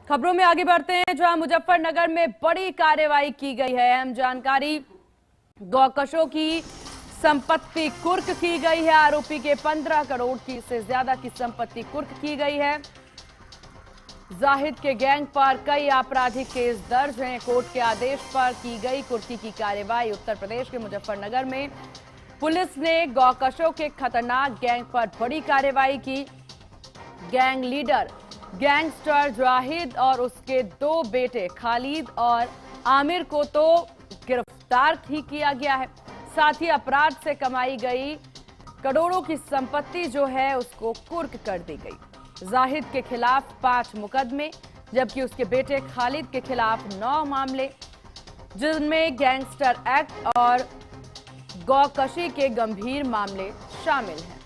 खबरों में आगे बढ़ते हैं, जहां मुजफ्फरनगर में बड़ी कार्रवाई की गई है। अहम जानकारी, गौकशों की संपत्ति कुर्क की गई है। आरोपी के 15 करोड़ की से ज्यादा की संपत्ति कुर्क की गई है। जाहिद के गैंग पर कई आपराधिक केस दर्ज हैं। कोर्ट के आदेश पर की गई कुर्की की कार्रवाई। उत्तर प्रदेश के मुजफ्फरनगर में पुलिस ने गौकशों के खतरनाक गैंग पर बड़ी कार्रवाई की। गैंग लीडर गैंगस्टर जाहिद और उसके 2 बेटे खालिद और आमिर को तो गिरफ्तार ही किया गया है। साथ ही अपराध से कमाई गई करोड़ों की संपत्ति जो है उसको कुर्क कर दी गई। जाहिद के खिलाफ 5 मुकदमे, जबकि उसके बेटे खालिद के खिलाफ 9 मामले, जिनमें गैंगस्टर एक्ट और गौकशी के गंभीर मामले शामिल हैं।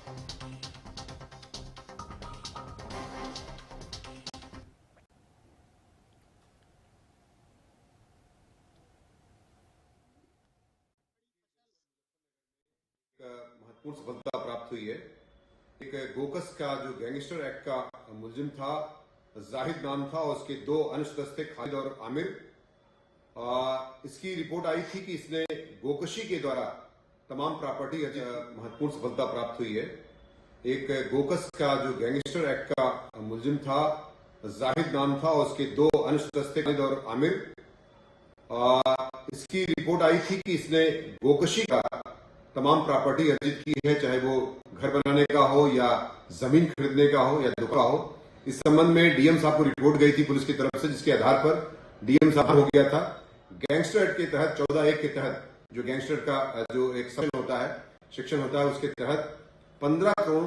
महत्वपूर्ण सफलता प्राप्त हुई है। एक गोकस का जो गैंगस्टर एक्ट का मुलजिम था, जाहिद नाम था, और उसके 2 अन्य सदस्य थे, खालिद और आमिर। इसकी रिपोर्ट आई थी कि इसने गोकशी के द्वारा तमाम प्रॉपर्टी महत्वपूर्ण सफलता प्राप्त हुई है। एक गोकस का जो गैंगस्टर एक्ट का मुलजिम था, जाहिद नाम था, और उसके 2 अन्य सदस्य थे, खालिद और आमिर। इसकी रिपोर्ट आई थी कि इसने गोकशी का तमाम प्रॉपर्टी अर्जित की है, चाहे वो घर बनाने का हो या जमीन खरीदने का हो या दुकान हो। इस संबंध में डीएम साहब को रिपोर्ट गई थी पुलिस की तरफ से, जिसके आधार पर डीएम साहब हो गया था। गैंगस्टर एक्ट के तहत 14(1) के तहत जो गैंगस्टर का जो एक सेक्शन होता है, उसके तहत 15 करोड़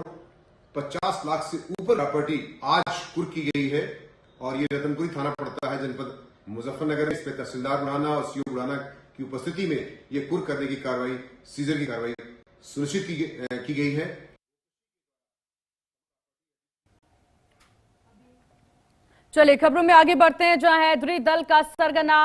50 लाख से ऊपर प्रॉपर्टी आज कुर्क की गई है। और ये रतनपुरी थाना पड़ता है जनपद मुजफ्फरनगर। इस पे तहसीलदार बुढ़ाना और सीओ बुढ़ाना की उपस्थिति में ये कुर्क करने की कार्रवाई, सीजर की कार्रवाई सुनिश्चित की गई है। चलिए खबरों में आगे बढ़ते हैं, जहां हैदरी दल का सरगना